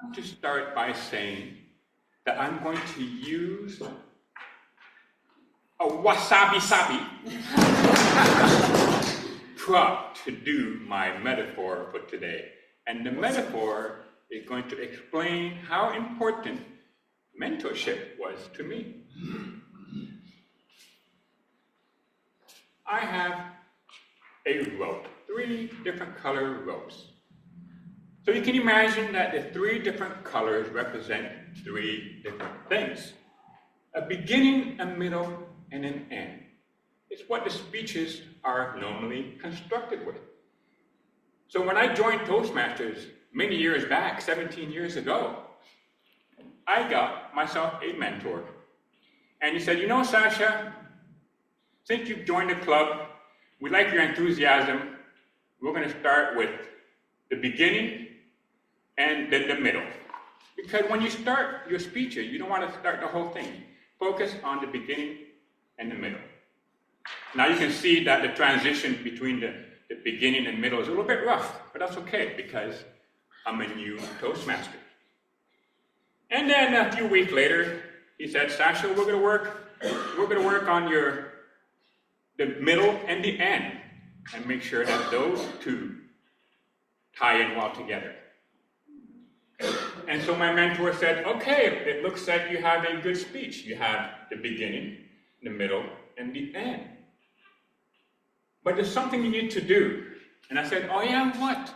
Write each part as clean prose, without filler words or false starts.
want to start by saying that I'm going to use a wasabi-sabi prop to do my metaphor for today. And the metaphor is going to explain how important mentorship was to me. I have a rope, 3 different color ropes. So you can imagine that the 3 different colors represent 3 different things. A beginning, a middle, and an end. It's what the speeches are normally constructed with. So when I joined Toastmasters many years back, 17 years ago, I got myself a mentor. And he said, you know, Sacha, since you've joined the club, we like your enthusiasm. We're going to start with the beginning and then the middle. Because when you start your speeches, you don't want to start the whole thing. Focus on the beginning and the middle. Now you can see that the transition between the beginning and middle is a little bit rough, but that's okay because I'm a new Toastmaster. And then a few weeks later, he said, Sacha, we're going to work on the middle and the end and make sure that those 2 tie in well together. And so my mentor said, okay, it looks like you have a good speech. You have the beginning, the middle, and the end. But there's something you need to do. And I said, oh yeah, what?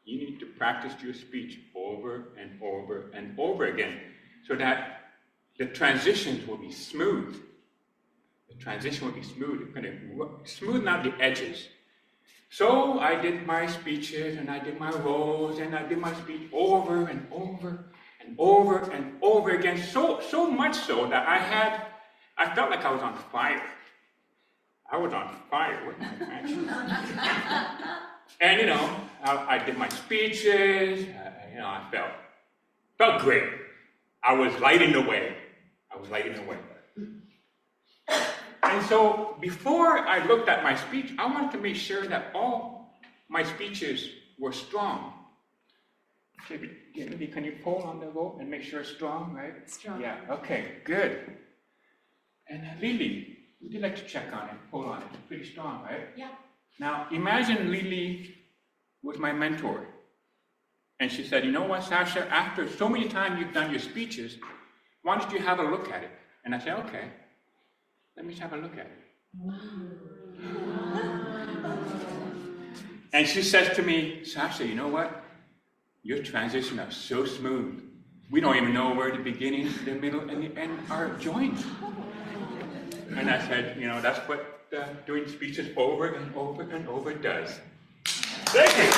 You need to practice your speech over and over and over again so that the transitions will be smooth. The transition will be smooth. It's going to smoothen out the edges. So I did my speeches and I did my roles and I did my speech over and over and over and over again. So much so that I felt like I was on fire. I was on fire with my passion. And you know, I did my speeches. I felt great. I was lighting the way. And so before I looked at my speech, I wanted to make sure that all my speeches were strong. Maybe can you pull on the rope and make sure it's strong, right? Strong. Yeah, okay, good. And Lily, would you like to check on it, pull on it? It's pretty strong, right? Yeah. Now, imagine Lily was my mentor. And she said, you know what, Sacha, after so many times you've done your speeches, why don't you have a look at it? And I said, okay, let me have a look at it. And she says to me, Sacha, you know what? Your transitions are so smooth. We don't even know where the beginning, the middle, and the end are joined. And I said, you know, that's what doing speeches over and over and over does. Thank you.